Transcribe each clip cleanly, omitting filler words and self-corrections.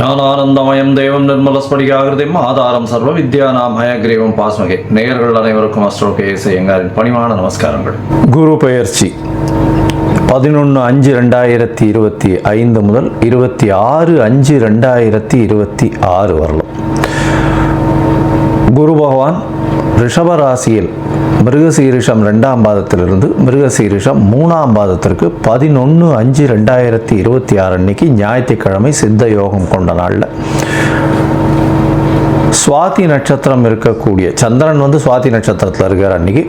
ஞானானந்தமயம் தேவம் நிர்மலஸ்படிகாகிருதிம் ஆதாரம் சர்வ வித்யானாம் ஹயக்ரீவம் பாஸ்மகே. நேயர்கள் அனைவருக்கும் அஸ்ட்ரோகேஎஸ் ஐயங்காரின் பணிவான நமஸ்காரங்கள். குரு பெயர்ச்சி 11/5/2025 முதல் 26/5/2026 வரலாம். குரு பகவான் ரிஷபராசியில் மிருகசீரிஷம் 2ஆம் பாதத்திலிருந்து மிருகசீரிஷம் 3ஆம் பாதத்திற்கு 11/5/2026 அன்னைக்கு ஞாயிற்றுக்கிழமை சித்த யோகம் கொண்ட நாளில் சுவாதி நட்சத்திரம் இருக்கக்கூடிய சந்திரன் சுவாதி நட்சத்திரத்தில் இருக்கிற அன்னைக்கு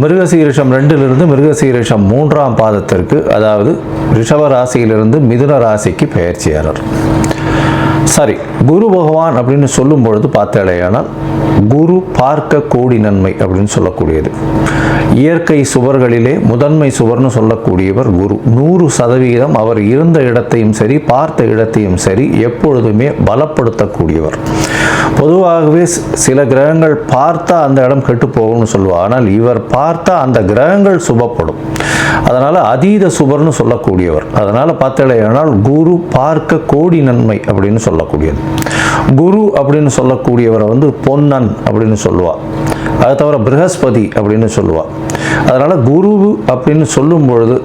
மிருகசீரிஷம் 2லிருந்து மிருகசீரிஷம் 3ஆம் பாதத்திற்கு, அதாவது ரிஷபராசியிலிருந்து மிதுன ராசிக்கு பெயர்ச்சியாளர். சரி, குரு பகவான் அப்படின்னு சொல்லும் பொழுது பார்த்தேனால் குரு பார்க்க கோடி நன்மை அப்படின்னு சொல்லக்கூடியது. இயற்கை சுவர்களிலே முதன்மை சுவர்னு சொல்லக்கூடியவர் குரு. 100% அவர் இருந்த இடத்தையும் சரி பார்த்த இடத்தையும் சரி எப்பொழுதுமே பலப்படுத்தக்கூடியவர். பொதுவாகவே சில கிரகங்கள் பார்த்தா அந்த இடம் கெட்டு போகும்னு சொல்லுவார். ஆனால் இவர் பார்த்தா அந்த கிரகங்கள் சுபப்படும். அதனால் அதீத சுபர்னு சொல்லக்கூடியவர். அதனால் பார்த்தேனால் குரு பார்க்க கோடி நன்மை அப்படின்னு சொல்லக்கூடியது. குரு அப்படின்னு சொல்லக்கூடியவரை பொன்னன் அப்படின்னு சொல்லுவாள். அதை தவிர ப்ரஹஸ்பதி அப்படின்னு சொல்லுவாள். அதனால் குரு அப்படின்னு சொல்லும் பொழுது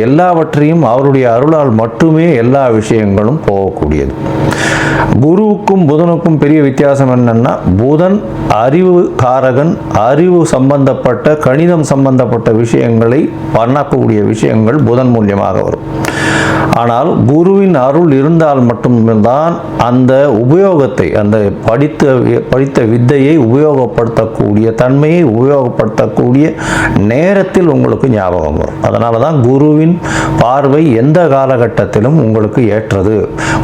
எல்லாவற்றையும் அவருடைய அருளால் மட்டுமே எல்லா விஷயங்களும் போகக்கூடியது. குருவுக்கும் புதனுக்கும் பெரிய வித்தியாசம் என்னன்னா, புதன் அறிவு காரகன், அறிவு சம்பந்தப்பட்ட கணிதம் சம்பந்தப்பட்ட விஷயங்களை பண்ணக்கூடிய விஷயங்கள் புதன் மூலியமாக வரும். ஆனால் குருவின் அருள் இருந்தால் மட்டும்தான் அந்த உபயோகத்தை, அந்த படித்த வித்தையை உபயோகப்படுத்தக்கூடிய தன்மையை உபயோகப்படுத்தக்கூடிய நேரத்தில் உங்களுக்கு ஞாபகம் வரும். அதனால தான் குருவின் பார்வை எந்த காலகட்டத்திலும் உங்களுக்கு ஏற்றது.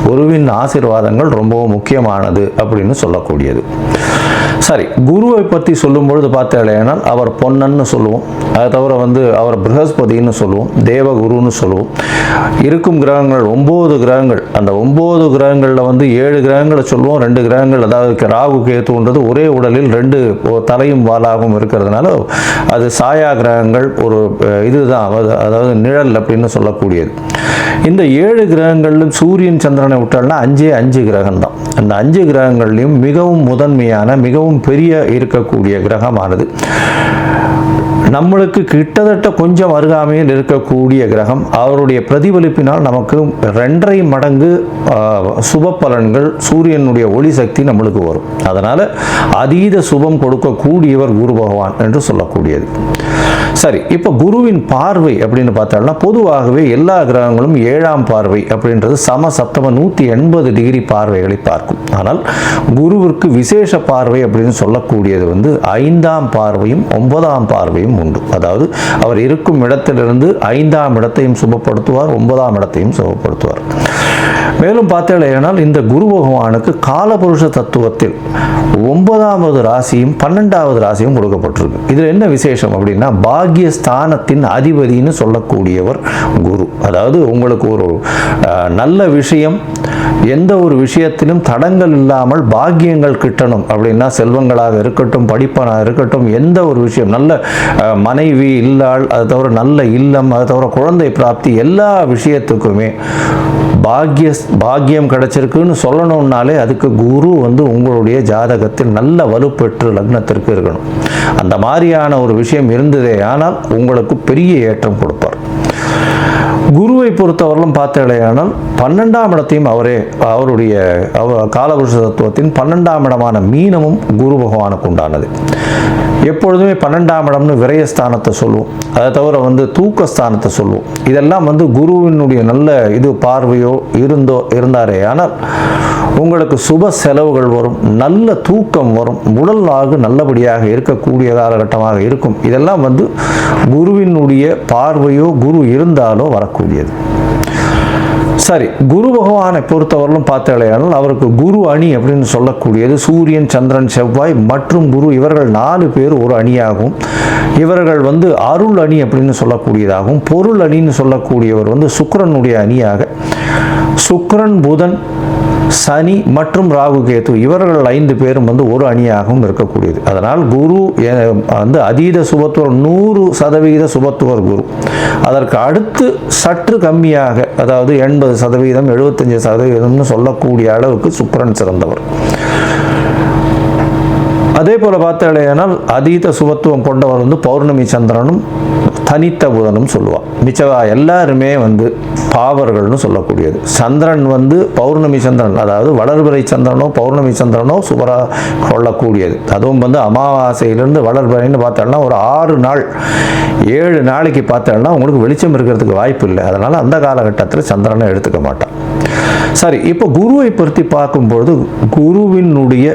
குருவின் ஆசீர்வாதங்கள் ரொம்பவும் முக்கியமானது அப்படின்னு சொல்லக்கூடியது. சரி, குருவை பற்றி சொல்லும் பொழுது பார்த்தேனால் அவர் பொன்னன்னு சொல்லுவோம். அதை தவிர அவர் ப்ரஹஸ்பதினு சொல்லுவோம், தேவகுருன்னு சொல்லுவோம். இருக்கும் கிரகங்கள் 9 கிரகங்கள். அந்த 9 கிரகங்களில் 7 கிரகங்களை சொல்லுவோம். 2 கிரகங்கள், அதாவது ராகு கேத்துன்றது ஒரே உடலில் 2 தலையும் வாலாகவும் இருக்கிறதுனால அது சாயா கிரகங்கள். ஒரு இதுதான், அதாவது நிழல் அப்படின்னு சொல்லக்கூடியது. இந்த 7 கிரகங்களிலும் சூரியன் சந்திரனை விட்டால்னா 5 கிரகம் தான். அந்த 5 கிரகங்கள்லையும் மிகவும் முதன்மையான மிகவும் பெரிய இருக்கக்கூடிய கிரகமானது நம்மளுக்கு கிட்டத்தட்ட கொஞ்சம் அருகாமையில் இருக்கக்கூடிய கிரகம். அவருடைய பிரதிபலிப்பினால் நமக்கு 2.5 மடங்கு சுப பலன்கள், சூரியனுடைய ஒளி சக்தி நம்மளுக்கு வரும். அதனால் அதீத சுபம் கொடுக்கக்கூடியவர் குரு பகவான் என்று சொல்லக்கூடியது. சரி, இப்போ குருவின் பார்வை அப்படின்னு பார்த்தாலும் பொதுவாகவே எல்லா கிரகங்களும் 7ஆம் பார்வை அப்படின்றது சமசப்தம 180 டிகிரி பார்வைகளை பார்க்கும். ஆனால் குருவிற்கு விசேஷ பார்வை அப்படின்னு சொல்லக்கூடியது 5ஆம் பார்வையும் 9ஆம் பார்வையும் உண்டு. அதாவது அவர் இருக்கும் இடத்திலிருந்து 5ஆம் இடத்தையும் சுபப்படுத்துவார், 9ஆம் இடத்தையும் சுபப்படுத்துவார். மேலும் பார்த்தேனால் இந்த குரு பகவானுக்கு காலபுருஷ தத்துவத்தில் 9வது ராசியும் 12வது ராசியும் கொடுக்கப்பட்டிருக்கு. இதில் என்ன விசேஷம் அப்படின்னா, பாக்யஸ்தானத்தின் அதிபதினு சொல்லக்கூடியவர் குரு. அதாவது உங்களுக்கு ஒரு நல்ல விஷயம், எந்த ஒரு விஷயத்திலும் தடங்கள் இல்லாமல் பாக்கியங்கள் கிட்டணும் அப்படின்னா, செல்வங்களாக இருக்கட்டும், படிப்பனாக இருக்கட்டும், எந்த ஒரு விஷயம், நல்ல மனைவி இல்லாள், அதை தவிர நல்ல இல்லம், அதை தவிர குழந்தை பிராப்தி, எல்லா விஷயத்துக்குமே பாக்கியம் கிடைச்சிருக்குன்னு சொல்லணும்னாலே அதுக்கு குரு உங்களுடைய ஜாதகத்தில் நல்ல வலுப்பெற்று லக்னத்திற்கு இருக்கணும். அந்த மாதிரியான ஒரு விஷயம் இருந்ததே ஆனால் உங்களுக்கு பெரிய ஏற்றம் கொடுப்பார். குருவை பொறுத்தவரையிலும் பார்த்தேனால் 12ஆம் இடத்தையும் அவருடைய காலபுருஷ தத்துவத்தின் 12ஆம் இடமான மீனமும் குரு பகவானுக்கு உண்டானது. எப்பொழுதுமே 12ஆம் இடம்னு விரயஸ்தானத்தை சொல்லுவோம். அதை தவிர தூக்கஸ்தானத்தை சொல்லுவோம். இதெல்லாம் குருவினுடைய நல்ல பார்வையோ இருந்தாரே ஆனால் உங்களுக்கு சுப செலவுகள் வரும், நல்ல தூக்கம் வரும், உடலாக நல்லபடியாக இருக்கக்கூடிய காலகட்டமாக இருக்கும். இதெல்லாம் குருவினுடைய பார்வையோ குரு இருந்தாலோ வரக்கூடியது. சரி, குரு பகவானை பொறுத்தவரையிலும் பார்த்தேனால் அவருக்கு குரு அணி அப்படின்னு சொல்லக்கூடியது சூரியன், சந்திரன், செவ்வாய் மற்றும் குரு, இவர்கள் 4 பேர் ஒரு அணியாகவும், இவர்கள் அருள் அணி அப்படின்னு சொல்லக்கூடியதாகவும், பொருள் அணின்னு சொல்லக்கூடியவர் சுக்கிரனுடைய அணியாக, சுக்கிரன், புதன், சனி மற்றும் ராகு கேது இவர்கள் 5 பேரும் ஒரு அணியாகவும் இருக்கக்கூடியது. அதனால் குரு அதீத சுபத்துவர் 100% சுபத்துவர் குரு. அதற்கு அடுத்து சற்று கம்மியாக, அதாவது 80%, 75% சொல்லக்கூடிய அளவுக்கு சுக்கிரன் சிறந்தவர். அதே போல் பார்த்தாலேயானால் அதீத சுபத்துவம் கொண்டவர் வந்து பௌர்ணமி சந்திரனும் தனித்த புதனும் சொல்லுவாள். மிச்சவா எல்லாருமே வந்து பாவர்கள்னு சொல்லக்கூடியது. சந்திரன் வந்து பௌர்ணமி சந்திரன், அதாவது வளர்பிறை சந்திரனோ பௌர்ணமி சந்திரனோ சுபராக கொள்ளக்கூடியது. அதுவும் வந்து அமாவாசையிலிருந்து வளர்பிறைன்னு பார்த்தோம்னா ஒரு 6 நாள் 7 நாளைக்கு பார்த்தோம்னா உங்களுக்கு வெளிச்சம் இருக்கிறதுக்கு வாய்ப்பு இல்லை. அதனால் அந்த காலகட்டத்தில் சந்திரனை எடுத்துக்க மாட்டான். சரி, இப்போ குருவை பற்றி பார்க்கும்பொழுது குருவினுடைய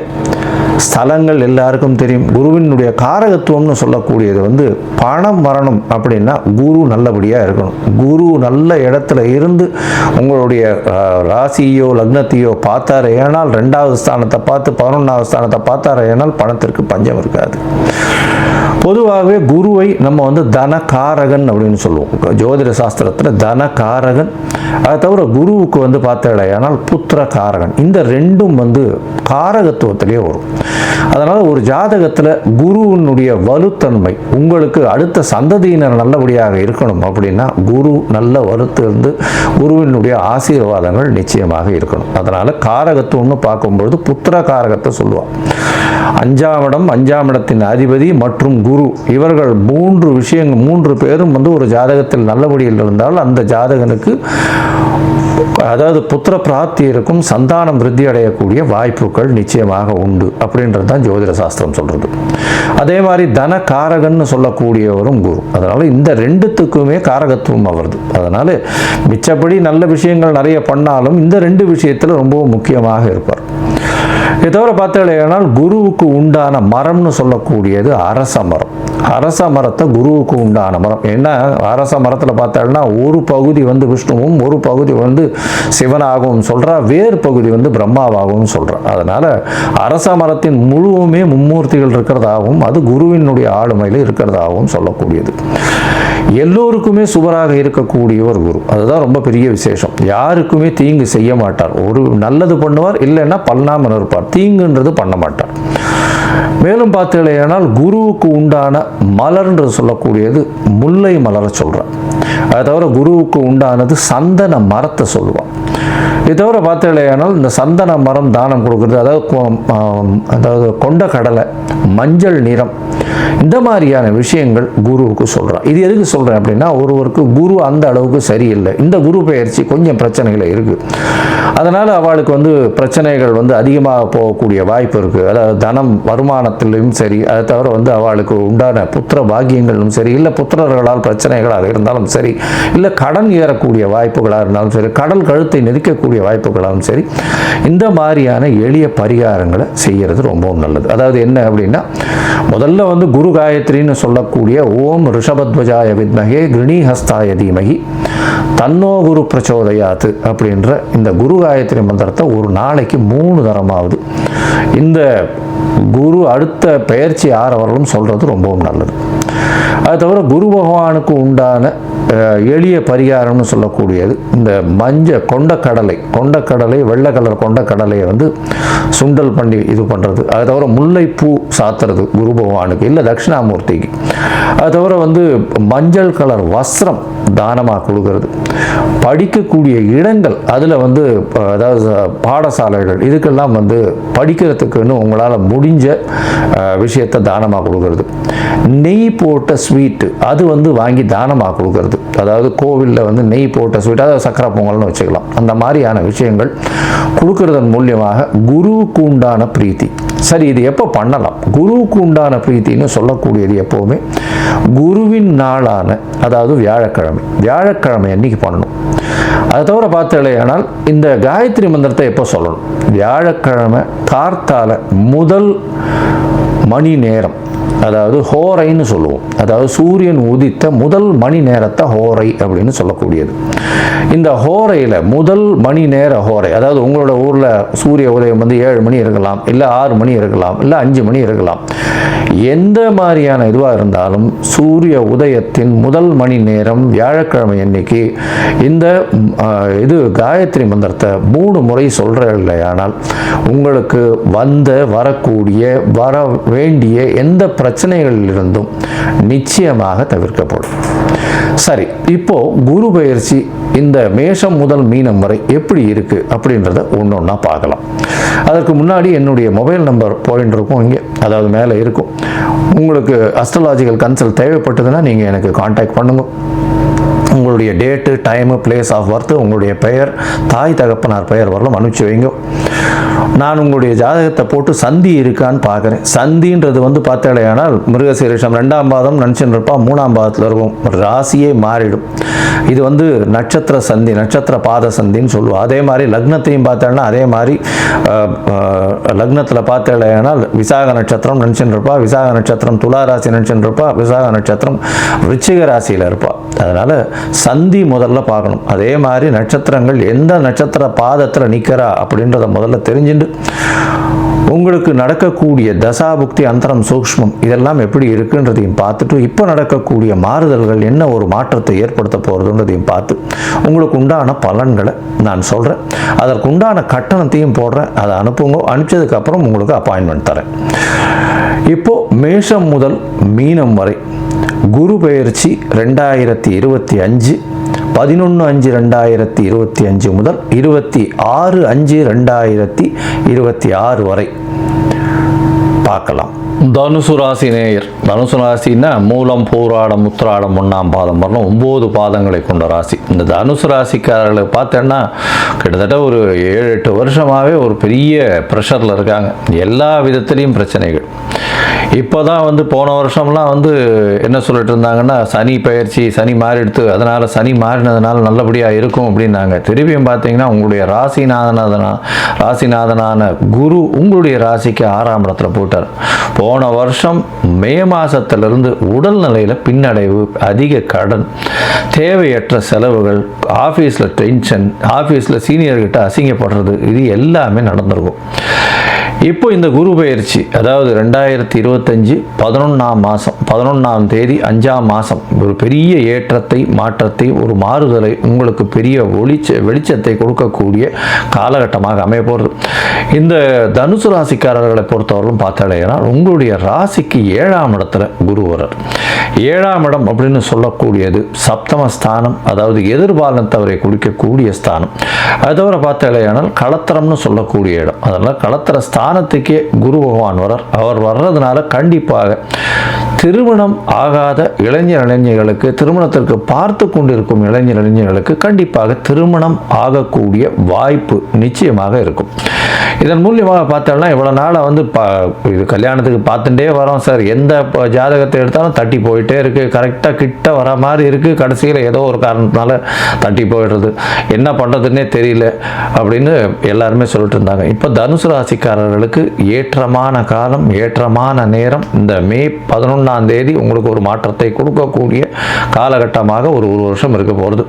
ஸ்தலங்கள் எல்லாருக்கும் தெரியும். குருவினுடைய காரகத்துவம்னு சொல்லக்கூடியது வந்து பணம் வரணும் அப்படின்னா குரு நல்லபடியாக இருக்கணும். குரு நல்ல இடத்துல இருந்து உங்களுடைய ராசியோ லக்னத்தையோ பார்த்தாரு ஏனால் 2வது ஸ்தானத்தை பார்த்து 11வது ஸ்தானத்தை பார்த்தாரு ஏனால் பணத்திற்கு பஞ்சம் இருக்காது. பொதுவாகவே குருவை நம்ம வந்து தனகாரகன் அப்படின்னு சொல்லுவோம். ஜோதிட சாஸ்திரத்தில் தனகாரகன். அதை தவிர குருவுக்கு வந்து பார்த்தாலேயானால் புத்திர காரகன். இந்த ரெண்டும் வந்து காரகத்துவத்திலே வரும். அதனால் ஒரு ஜாதகத்தில் குருவினுடைய வலுத்தன்மை உங்களுக்கு அடுத்த சந்ததியினர் நல்லபடியாக இருக்கணும் அப்படின்னா குரு நல்ல வலுத்திருந்து குருவினுடைய ஆசீர்வாதங்கள் நிச்சயமாக இருக்கணும். அதனால் காரகத்துவம்னு பார்க்கும்பொழுது புத்திர காரகத்தை சொல்லுவாள். 5ஆம் இடம், 5ஆம் இடத்தின் அதிபதி மற்றும் குரு, இவர்கள் 3 பேரும் வந்து ஒரு ஜாதகத்தில் நல்லபடியில் இருந்தால் அந்த ஜாதகனுக்கு அதாவது புத்திர பிராப்தி இருக்கும், சந்தானம் விருத்தி அடையக்கூடிய வாய்ப்புகள் நிச்சயமாக உண்டு அப்படின்றது தான் ஜோதிட சாஸ்திரம் சொல்றது. அதே மாதிரி தன காரகன்னு சொல்லக்கூடியவரும் குரு. அதனால இந்த 2த்துக்குமே காரகத்துவம் வருது. அதனால மிச்சப்படி நல்ல விஷயங்கள் நிறைய பண்ணாலும் இந்த 2 விஷயத்தில் ரொம்பவும் முக்கியமாக இருப்பார். இதை தவிர பார்த்தாலேயானால் குருவுக்கு உண்டான மரம்னு சொல்லக்கூடியது அரச மரம். அரச மரத்தை குருவுக்கு உண்டான மரம். ஏன்னா அரச மரத்தில் பார்த்தாங்கன்னா ஒரு பகுதி வந்து விஷ்ணுவும் ஒரு பகுதி வந்து சிவனாகவும் சொல்கிறா, வேறு பகுதி வந்து பிரம்மாவாகவும் சொல்கிறா. அதனால் அரச மரத்தின் முழுவுமே மும்மூர்த்திகள் இருக்கிறதாகவும் அது குருவினுடைய ஆளுமையில் இருக்கிறதாகவும் சொல்லக்கூடியது. எல்லோருக்குமே சுவராக இருக்கக்கூடியவர் குரு. அதுதான் ரொம்ப பெரிய விசேஷம். யாருக்குமே தீங்கு செய்ய மாட்டார். ஒரு நல்லது பண்ணுவார், இல்லைன்னா பண்ணாமல் இருப்பார். தீங்குன்றது பண்ண மாட்டார். மேலும் பார்த்தீங்களேனால் குருவுக்கு உண்டான மலர்ன்றது சொல்லக்கூடியது முல்லை மலரை சொல்கிறார். அதை தவிர குருவுக்கு உண்டானது சந்தன மரத்தை சொல்லுவான். இதை தவிர பார்த்தீங்களேனால் இந்த சந்தன மரம் தானம் கொடுக்குறது, அதாவது கொண்ட கடலை, மஞ்சள் நிறம், இந்த மாதிரியான விஷயங்கள் குருவுக்கு சொல்கிறான். இது எதுக்கு சொல்கிறேன் அப்படின்னா ஒருவருக்கு குரு அந்த அளவுக்கு சரியில்லை, இந்த குரு பெயர்ச்சி கொஞ்சம் பிரச்சனைகள் இருக்குது, அதனால் அவளுக்கு வந்து பிரச்சனைகள் வந்து அதிகமாக போகக்கூடிய வாய்ப்பு இருக்குது. அதாவது தனம் வருமானத்திலும் சரி, அதை தவிர வந்து அவளுக்கு உண்டான புத்திர பாக்கியங்களும் சரி, இல்லை புத்திரர்களால் பிரச்சனைகளாக இருந்தாலும் சரி, இல்லை கடன் ஏறக்கூடிய வாய்ப்புகளாக இருந்தாலும் சரி, கடல் கழுத்தை நெருக்கக்கூடிய வாய்ப்புகளாகவும் சரி, இந்த மாதிரியான எளிய பரிகாரங்களை செய்கிறது ரொம்பவும் நல்லது. அதாவது என்ன அப்படின்னா முதல்ல வந்து குரு காயத்ரின்னு சொல்லக்கூடிய ஓம் ரிஷபத்வஜாய வித்மகே கிருணிஹஸ்தாய தீமகி தன்னோ குரு பிரச்சோதயாத்து அப்படின்ற இந்த குரு காயத்ரி மந்திரத்தை ஒரு நாளைக்கு 3 தரமாவது இந்த குரு அடுத்த பெயர்ச்சி ஆறவர்களும் சொல்கிறது ரொம்பவும் நல்லது. அது தவிர குரு பகவானுக்கு உண்டான எளிய பரிகாரம்னு சொல்லக்கூடியது இந்த கொண்டக்கடலை வெள்ளை கலர் கொண்டக்கடலையை வந்து சுண்டல் பண்ணி இது பண்ணுறது. அது தவிர முல்லைப்பூ சாத்துறது குரு பகவானுக்கு, இல்லை தட்சிணாமூர்த்திக்கு. அது தவிர வந்து மஞ்சள் கலர் வஸ்திரம் தானமாக கொடுக்கறது. படிக்கக்கூடிய இடங்கள் அதில் வந்து அதாவது பாடசாலைகள் இதுக்கெல்லாம் வந்து படிக்கிறதுக்குன்னு உங்களால் முடிஞ்ச விஷயத்தை தானமாக கொடுக்கறது. நெய் போட்ட ஸ்வீட்டு அது வந்து வாங்கி தானமாக கொடுக்கறது. அதாவது கோவிலில் வந்து நெய் போட்ட ஸ்வீட், அதாவது சக்கரை பொங்கல்னு வச்சுக்கலாம். அந்த மாதிரியான விஷயங்கள் கொடுக்கறதன் மூலியமாக குருவுக்கு உண்டான பிரீத்தி. சரி, இது எப்போ பண்ணலாம்? குருவுக்கு உண்டான பிரீத்தின்னு சொல்லக்கூடியது எப்போவுமே குருவின் நாளான அதாவது வியாழக்கிழமை அன்னைக்கு பண்ணணும். அதை தவிர பார்த்தேனால் இந்த காயத்ரி மந்திரத்தை எப்போ சொல்லணும்? வியாழக்கிழமை கார்த்தால முதல் மணி நேரம், அதாவது ஹோரைன்னு சொல்லுவோம். அதாவது சூரியன் உதித்த முதல் மணி நேரத்தை ஹோரை அப்படின்னு சொல்லக்கூடியது. இந்த ஹோரையில் முதல் மணி நேர ஹோரை, அதாவது உங்களோட ஊரில் சூரிய உதயம் வந்து 7 மணி இருக்கலாம், இல்லை 6 மணி இருக்கலாம், இல்லை 5 மணி இருக்கலாம். எந்த மாதிரியான இதுவாக இருந்தாலும் சூரிய உதயத்தின் முதல் மணி நேரம் வியாழக்கிழமை அன்னைக்கு இந்த இது காயத்ரி மந்திரத்தை 3 முறை சொல்கிற இல்லையானால் உங்களுக்கு வரக்கூடிய வேண்டிய எந்த பிரச்சனைகளிலிருந்தும் நிச்சயமாக தவிர்க்கப்படும். சரி, இப்போ குரு பயிற்சி இந்த மேஷம் முதல் மீனம் வரை எப்படி இருக்கு அப்படின்றத ஒன்றா பார்க்கலாம். அதற்கு முன்னாடி என்னுடைய மொபைல் நம்பர் பாயிண்ட் இருக்கும் இங்கே, அதாவது மேலே இருக்கும். உங்களுக்கு அஸ்ட்ராலாஜிக்கல் கன்சல்ட் தேவைப்பட்டதுன்னா நீங்கள் எனக்கு காண்டாக்ட் பண்ணுங்க. உங்களுடைய date, time, place of birth, உங்களுடைய பெயர், தாய் தகப்பனார் பெயர் வரலாம் அனுப்பிச்சு வைங்க. நான் உங்களுடைய ஜாதகத்தை போட்டு சந்தி இருக்கான்னு பார்க்குறேன். சந்தின்றது பார்த்தாலேயானால் மிருகசீரிஷம் 2ஆம் பாதம் நினச்சின்னு இருப்பா, 3ஆம் பாதத்தில் இருக்கும், ராசியே மாறிடும். இது நட்சத்திர சந்தி, நட்சத்திர பாத சந்தின்னு சொல்லுவோம். அதே மாதிரி லக்னத்தையும் பார்த்தாலும் அதே மாதிரி லக்னத்தில் பார்த்தாலேயானால் விசாக நட்சத்திரம் நினச்சின்னு இருப்பா, விசாக நட்சத்திரம் துலா ராசி நினச்சின்னு இருப்பா, விசாக நட்சத்திரம் விருச்சிக ராசியில் இருப்பா. அதனால் சந்தி முதல்ல பார்க்கணும். அதே மாதிரி நட்சத்திரங்கள் எந்த நட்சத்திர பாதத்தில் நிற்கிறா அப்படின்றத முதல்ல தெரிஞ்சுட்டு உங்களுக்கு நடக்கக்கூடிய தசாபுக்தி, அந்தரம், சூக்ஷ்மம் இதெல்லாம் எப்படி இருக்குன்றதையும் பார்த்துட்டு இப்போ நடக்கக்கூடிய மாறுதல்கள் என்ன ஒரு மாற்றத்தை ஏற்படுத்த போகிறதுன்றதையும் பார்த்து உங்களுக்கு உண்டான பலன்களை நான் சொல்கிறேன். அதற்கு உண்டான கட்டணத்தையும் போடுறேன். அதை அனுப்புங்க. அனுப்பிச்சதுக்கப்புறம் உங்களுக்கு அப்பாயின்மெண்ட் தரேன். இப்போது மேஷம் முதல் மீனம் வரை குரு பெயர்ச்சி 2025 11/5/2025 முதல் 26/5/2026 வரை பார்க்கலாம். தனுசு ராசி நேயர். தனுசு ராசின்னா மூலம், பூராடம், உத்திராடம், 1ஆம் பாதம் வரணும் 9 பாதங்களை கொண்ட ராசி. இந்த தனுசு ராசிக்காரர்களை பார்த்தேன்னா கிட்டத்தட்ட ஒரு 7-8 வருஷமாகவே ஒரு பெரிய ப்ரெஷரில் இருக்காங்க. எல்லா விதத்துலேயும் பிரச்சனைகள். இப்போ தான் போன வருஷம்லாம் என்ன சொல்லிட்டு இருந்தாங்கன்னா, சனி பயிற்சி, சனி மாறிடுத்து, அதனால் சனி மாறினதுனால நல்லபடியாக இருக்கும் அப்படின்னாங்க. திருப்பியும் பார்த்தீங்கன்னா உங்களுடைய ராசிநாதனான குரு உங்களுடைய ராசிக்கு 6ஆம் இடத்துல போட்டார். போன வருஷம் மே மாதத்திலிருந்து உடல் நிலையில் பின்னடைவு, அதிக கடன், தேவையற்ற செலவுகள், ஆஃபீஸில் டென்ஷன், ஆஃபீஸில் சீனியர்கிட்ட அசிங்கப்படுறது, இது எல்லாமே நடந்திருக்கும். இப்போ இந்த குரு பயிற்சி அதாவது 2025 11ஆம் மாதம் 11ஆம் தேதி 5ஆம் மாதம் ஒரு பெரிய ஏற்றத்தை, மாற்றத்தை, ஒரு மாறுதலை, உங்களுக்கு பெரிய வெளிச்சத்தை கொடுக்கக்கூடிய காலகட்டமாக அமைய போகிறது. இந்த தனுசு ராசிக்காரர்களை பொறுத்தவரைக்கும் பார்த்தாலேனா உங்களுடைய ராசிக்கு 7ஆம் இடத்துல குரு வரார். 7ஆம் இடம் அப்படின்னு சொல்லக்கூடியது சப்தமஸ்தானம், அதாவது எதிர்பாலனத்தவரை குடிக்கக்கூடிய ஸ்தானம். அது தவிர பார்த்தாலேயானால் களத்திரம்னு சொல்லக்கூடிய இடம். அதனால் களத்திர ஸ்தானத்துக்கே குரு பகவான் வரார். அவர் வர்றதுனால கண்டிப்பாக திருமணம் ஆகாத இளைஞர்களுக்கு, திருமணத்திற்கு பார்த்து கொண்டிருக்கும் இளைஞர்களுக்கு கண்டிப்பாக திருமணம் ஆகக்கூடிய வாய்ப்பு நிச்சயமாக இருக்கும். இதன் மூலியமாக பார்த்தோம்னா இவ்வளோ நாளாக இது கல்யாணத்துக்கு பார்த்துட்டே வரோம் சார், எந்த ஜாதகத்தை எடுத்தாலும் தட்டி போயிட்டே இருக்குது, கரெக்டாக கிட்ட வர மாதிரி இருக்குது, கடைசியில் ஏதோ ஒரு காரணத்தினால தட்டி போயிடுறது, என்ன பண்ணுறதுன்னே தெரியல அப்படின்னு எல்லாருமே சொல்லிட்டு இருந்தாங்க. இப்போ தனுசு ராசிக்காரர்களுக்கு ஏற்றமான காலம், ஏற்றமான நேரம். இந்த மே 11ஆம் தேதி உங்களுக்கு ஒரு மாற்றத்தை கொடுக்கக்கூடிய காலகட்டமாக ஒரு வருஷம் இருக்க போகிறது.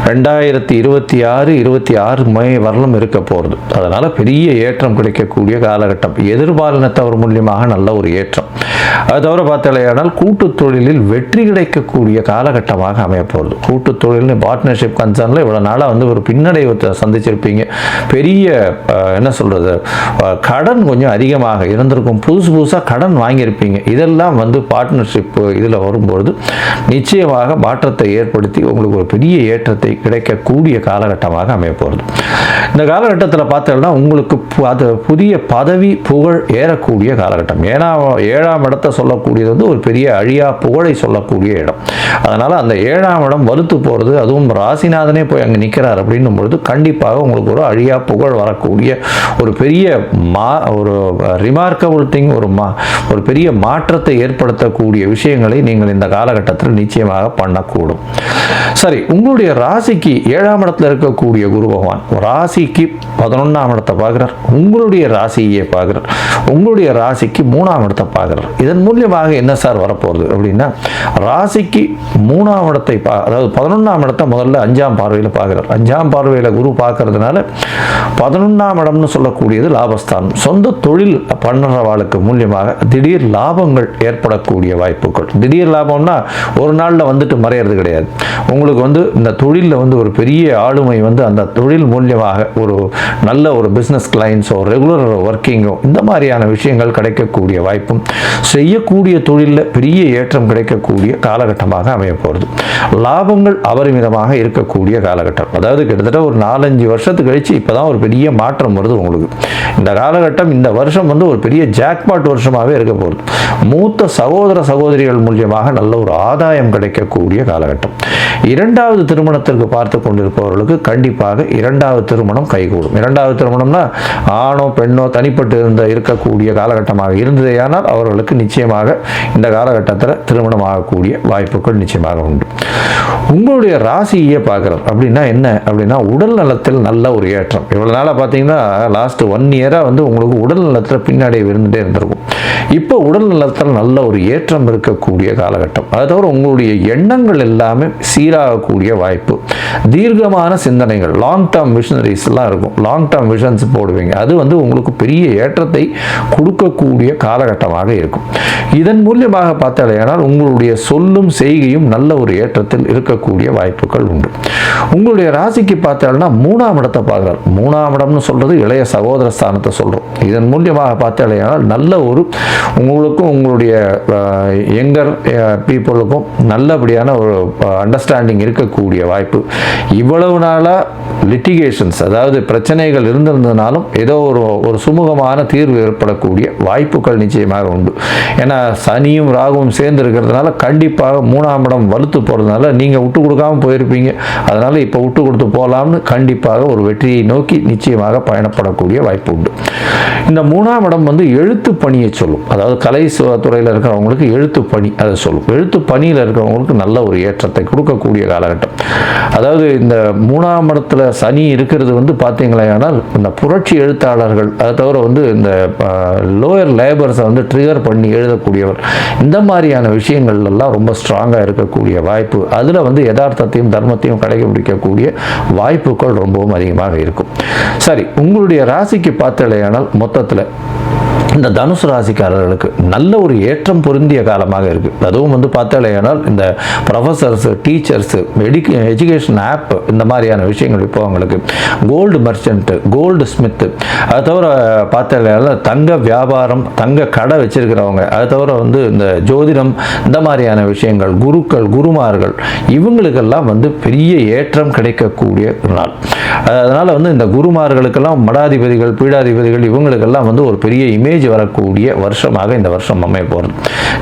2026 மே வரலும் இருக்க போகிறது. அதனால் பெரிய ஏற்றம் கிடைக்கக்கூடிய காலகட்டம். எதிர்பாலினத்தவர் மூலியமாக நல்ல ஒரு ஏற்றம். அது தவிர பார்த்தாலேயானால் கூட்டு தொழிலில் வெற்றி கிடைக்கக்கூடிய காலகட்டமாக அமைய போகிறது. கூட்டு தொழில்னு பார்ட்னர்ஷிப் கன்சர்னில் இவ்வளோ நாளாக ஒரு பின்னடைவை சந்திச்சிருப்பீங்க. பெரிய என்ன சொல்கிறது, கடன் கொஞ்சம் அதிகமாக இருந்திருக்கும், புதுசாக கடன் வாங்கியிருப்பீங்க. இதெல்லாம் பார்ட்னர்ஷிப் இதில் வரும்பொழுது நிச்சயமாக மாற்றத்தை ஏற்படுத்தி உங்களுக்கு ஒரு பெரிய ஏற்றத்தை கிடைக்கக்கூடிய காலகட்டமாக அமைய போகிறது. இந்த காலகட்டத்தில் பார்த்தோம்னா உங்களுக்கு அது புதிய பதவி, புகழ் ஏறக்கூடிய காலகட்டம். ஏன்னா 7ஆம் இடத்தை சொல்லக்கூடியது ஒரு பெரிய அழியா புகழை சொல்லக்கூடிய இடம். அதனால் அந்த 7ஆம் இடம் வலுத்து போகிறது, அதுவும் ராசிநாதனே போய் அங்கே நிற்கிறார் அப்படின்னும் பொழுது கண்டிப்பாக உங்களுக்கு ஒரு அழியா புகழ் வரக்கூடிய ஒரு பெரிய ஒரு ரிமார்க்கபிள் திங், ஒரு பெரிய மாற்றத்தை ஏற்படுத்தக்கூடிய விஷயங்களை நீங்கள் இந்த காலகட்டத்தில் நிச்சயமாக பண்ணக்கூடும். சரி, உங்களுடைய ராசிக்கு 7ஆம் இடத்துல இருக்கக்கூடிய குரு பகவான் ராசிக்கு 11ஆம் இடத்தை பார்க்குறார், உங்களுடைய ராசியை பார்க்குறார், உங்களுடைய ராசிக்கு 3ஆம் இடத்தை பார்க்குறார். இதன் மூலியமாக என்ன சார் வரப்போகுது அப்படின்னா, ராசிக்கு 3ஆம் இடத்தை அதாவது 11ஆம் இடத்தை முதல்ல 5ஆம் பார்வையில் பார்க்குறார். 5ஆம் பார்வையில் குரு பார்க்கறதுனால 11ஆம் இடம்னு சொல்லக்கூடியது லாபஸ்தானம். சொந்த தொழில் பண்ணுறவாளுக்கு மூலியமாக திடீர் லாபங்கள் ஏற்படக்கூடிய வாய்ப்புகள். திடீர் லாபம்னா ஒரு நாளில் மறையிறது கிடையாது. உங்களுக்கு வந்து இந்த தொழிலில் வந்து ஒரு பெரிய ஆளுமை வந்து அந்த தொழில் மூலியமாக ஒரு நல்ல ஒரு பிஸ்னஸ் கிளைண்ட்ஸோ ரெகுலர் ஒர்க்கிங்கோ இந்த மாதிரியான விஷயங்கள் கிடைக்கக்கூடிய வாய்ப்பும், செய்யக்கூடிய தொழிலில் பெரிய ஏற்றம் கிடைக்கக்கூடிய காலகட்டமாக அமைய போகிறது. லாபங்கள் அபரிமிதமாக இருக்கக்கூடிய காலகட்டம். அதாவது கிட்டத்தட்ட ஒரு 4-5 வருஷத்துக்கு கழிச்சு இப்போ தான் ஒரு பெரிய மாற்றம் வருது உங்களுக்கு. இந்த காலகட்டம், இந்த வருஷம் வந்து ஒரு பெரிய ஜாக்பாட் வருஷமாகவே இருக்க போகுது. மூத்த சகோதர சகோதரிகள் மூலியமாக நல்ல ஒரு ஆதாயம் கிடைக்கக்கூடிய காலகட்டம். இரண்டாவது திருமணத்திற்கு பார்த்து கொண்டிருப்பவர்களுக்கு கண்டிப்பாக இரண்டாவது திருமணம் கைகூடும். இரண்டாவது திருமணம்னா ஆணோ பெண்ணோ தனிப்பட்டு இருக்கக்கூடிய காலகட்டமாக இருந்ததேயானால் அவர்களுக்கு நிச்சயமாக இந்த காலகட்டத்தில் திருமணம் ஆகக்கூடிய வாய்ப்புகள் நிச்சயமாக உண்டு. உங்களுடைய ராசியை பார்க்குறோம் அப்படின்னா என்ன அப்படின்னா, உடல் நலத்தில் நல்ல ஒரு ஏற்றம். இவ்வளோ நாளாக பார்த்தீங்கன்னா லாஸ்ட் 1 இயராக வந்து உங்களுக்கு உடல் நலத்தில் பின்னாடி இருந்துகிட்டே இருந்திருக்கும். இப்போ உடல் நலத்தில் நல்ல ஒரு ஏற்றம் இருக்கக்கூடிய காலகட்டம். அதை தவிர உங்களுடைய எண்ணங்கள் எல்லாமே சீராகக்கூடிய வாய்ப்பு. தீர்க்கமான சிந்தனைகள், லாங் டேர்ம் விஷனரிஸ்லாம் இருக்கும். லாங் டேர்ம் விஷன்ஸ் போடுவீங்க. அது வந்து உங்களுக்கு பெரிய ஏற்றத்தை கொடுக்கக்கூடிய காலகட்டமாக இருக்கும். இதன் மூலியமாக பார்த்தாலேயானால் உங்களுடைய சொல்லும் செய்கையும் நல்ல ஒரு ஏற்றத்தில் இருக்கக்கூடிய வாய்ப்புகள் உண்டு. உங்களுடைய ராசிக்கு பார்த்தாலும் 3ஆம் இடத்தை பார்க்குறார். 3ஆம் இடம்னு சொல்றது இளைய சகோதர ஸ்தானத்தை சொல்றோம். இதன் மூலியமாக பார்த்தாலேயானால் நல்ல ஒரு உங்களுக்கும் உங்களுடைய யங்கர் பீப்புளுக்கும் நல்லபடியான ஒரு அண்டர்ஸ்டாண்டிங் இருக்கக்கூடிய வாய்ப்பு. இவ்வளவு நாளாக லிட்டிகேஷன்ஸ், அதாவது பிரச்சனைகள் இருந்திருந்ததுனாலும் ஏதோ ஒரு சுமூகமான தீர்வு ஏற்படக்கூடிய வாய்ப்புகள் நிச்சயமாக உண்டு. ஏன்னா சனியும் ராகுவும் சேர்ந்து இருக்கிறதுனால கண்டிப்பாக 3ஆம் இடம் வலுத்து போகிறதுனால நீங்கள் விட்டு கொடுக்காமல் போயிருப்பீங்க. அதனால் இப்போ விட்டு கொடுத்து போகலாம்னு கண்டிப்பாக ஒரு வெற்றியை நோக்கி நிச்சயமாக பயணப்படக்கூடிய வாய்ப்பு உண்டு. இந்த 3ஆம் இடம் வந்து எழுத்து பணியை சொல்லும். அதாவது கலை துறையில் இருக்கிறவங்களுக்கு எழுத்து பணி அதை சொல்லும். எழுத்து பணியில் இருக்கிறவங்களுக்கு நல்ல ஒரு ஏற்றத்தை கொடுக்கக்கூடிய காலகட்டம். அதாவது இந்த 3ஆம் இடத்துல சனி இருக்கிறது வந்து பார்த்தீங்களேனால் இந்த புரட்சி எழுத்தாளர்கள், அதை தவிர வந்து இந்த லோயர் லேபர்ஸை வந்து ட்ரிகர் பண்ணி எழுதக்கூடியவர், இந்த மாதிரியான விஷயங்கள் எல்லாம் ரொம்ப ஸ்ட்ராங்காக இருக்கக்கூடிய வாய்ப்பு. அதில் வந்து யதார்த்தத்தையும் தர்மத்தையும் கடைபிடிக்கக்கூடிய வாய்ப்புகள் ரொம்பவும் அதிகமாக இருக்கும். சரி, உங்களுடைய ராசிக்கு பார்த்தலையானால் மொத்தத்தில் இந்த தனுசு ராசிக்காரர்களுக்கு நல்ல ஒரு ஏற்றம் பொருந்திய காலமாக இருக்குது. அதுவும் வந்து பார்த்தாலேயானால் இந்த ப்ரொஃபஸர்ஸ், டீச்சர்ஸ், எஜுகேஷன் ஆப், இந்த மாதிரியான விஷயங்கள் இப்போ அவங்களுக்கு கோல்டு மர்ச்சன்ட்டு, கோல்டு ஸ்மித்து, அதை தவிர பார்த்தாலேயானால் தங்க வியாபாரம், தங்க கடை வச்சிருக்கிறவங்க, அதை தவிர வந்து இந்த ஜோதிடம், இந்த மாதிரியான விஷயங்கள், குருக்கள், குருமார்கள், இவங்களுக்கெல்லாம் வந்து பெரிய ஏற்றம் கிடைக்கக்கூடிய நாள். அதனால் வந்து இந்த குருமார்களுக்கெல்லாம் மடாதிபதிகள், பீடாதிபதிகள், இவங்களுக்கெல்லாம் வந்து ஒரு பெரிய இமேஜ் வரக்கூடிய வருஷமாக இந்த வருஷம் அமைய போகிறது.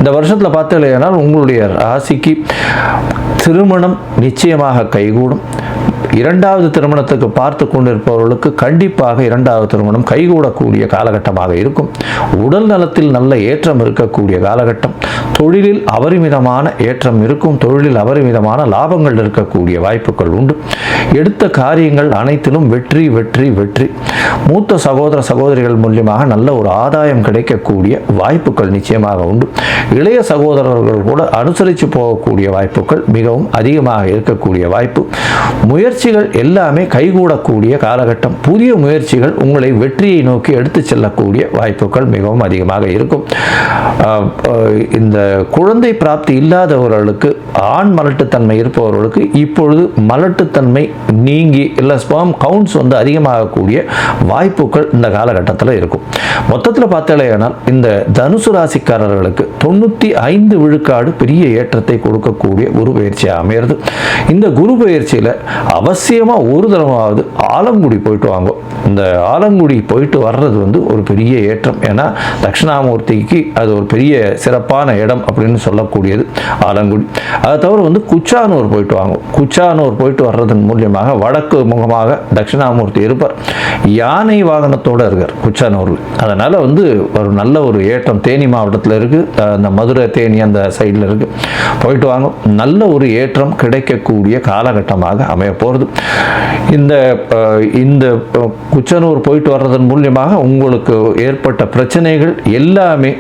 இந்த வருஷத்தில் பார்த்தீங்கன்னா உங்களுடைய ராசிக்கு திருமணம் நிச்சயமாக கைகூடும். இரண்டாவது திருமணத்துக்கு பார்த்து கொண்டிருப்பவர்களுக்கு கண்டிப்பாக இரண்டாவது திருமணம் கைகூடக்கூடிய காலகட்டமாக இருக்கும். உடல் நலத்தில் நல்ல ஏற்றம் இருக்கக்கூடிய காலகட்டம். தொழிலில் அபரிமிதமான ஏற்றம் இருக்கும். தொழிலில் அபரிமிதமான லாபங்கள் இருக்கக்கூடிய வாய்ப்புகள் உண்டு. எடுத்த காரியங்கள் அனைத்திலும் வெற்றி வெற்றி வெற்றி. மூத்த சகோதர சகோதரிகள் மூலியமாக நல்ல ஒரு ஆதாயம் கிடைக்கக்கூடிய வாய்ப்புகள் நிச்சயமாக உண்டு. இளைய சகோதரர்கள் கூட அனுசரித்து போகக்கூடிய வாய்ப்புகள் மிகவும் அதிகமாக இருக்கக்கூடிய வாய்ப்பு. முயற்சிகள் எல்லாமே கைகூடக்கூடிய காலகட்டம். புதிய முயற்சிகள் உங்களை வெற்றியை நோக்கி எடுத்து செல்லக்கூடிய வாய்ப்புகள் மிகவும் அதிகமாக இருக்கும். இந்த குழந்தை பிராப்தி இல்லாதவர்களுக்கு, ஆண் மலட்டுத்தன்மை இருப்பவர்களுக்கு இப்பொழுது மலட்டுத்தன்மை நீங்கி இல்லை ஸ்பெர்ம் கவுண்ட்ஸ் வந்து அதிகமாகக்கூடிய வாய்ப்புகள் இந்த காலகட்டத்தில் இருக்கும். மொத்தத்தில் பார்த்தாலேயானால் இந்த தனுசு ராசிக்காரர்களுக்கு 95 விழுக்காடு பெரிய ஏற்றத்தை கொடுக்கக்கூடிய குரு பயிற்சியாக அமைகிறது. இந்த குரு பயிற்சியில் அவசியமாக ஒரு தடவாவது ஆலங்குடி போயிட்டு வாங்க. இந்த ஆலங்குடி போயிட்டு வர்றது வந்து ஒரு பெரிய ஏற்றம். ஏன்னா தட்சிணாமூர்த்திக்கு அது ஒரு பெரிய சிறப்பான இடம் அப்படின்னு சொல்லக்கூடியது ஆலங்குடி. அதை தவிர வந்து குச்சானூர் போயிட்டு வாங்க. குச்சானூர் போயிட்டு வர்றதன் மூலியமாக வடக்கு முகமாக தட்சிணாமூர்த்தி இருப்பார். யானை வாகனத்தோடு இருக்கார் குச்சானூரில். அதனால் வந்து ஒரு நல்ல ஒரு ஏற்றம் தேனி மாவட்டத்தில் இருக்குது. அந்த மதுரை தேனி அந்த சைடில் இருக்குது. போயிட்டு வாங்க. நல்ல ஒரு ஏற்றம் கிடைக்கக்கூடிய காலகட்டமாக அமைய போகிறது. இந்த குச்சனூர் போயிட்டு வர்றதன் மூலியமாக உங்களுக்கு ஏற்பட்ட பிரச்சனைகள் எல்லாமே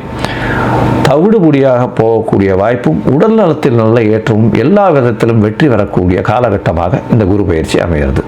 தவிடுபடியாக போகக்கூடிய வாய்ப்பும், உடல் நலத்தில் நல்ல ஏற்றமும், எல்லா விதத்திலும் வெற்றி வரக்கூடிய காலகட்டமாக இந்த குரு பயிற்சி அமைகிறது.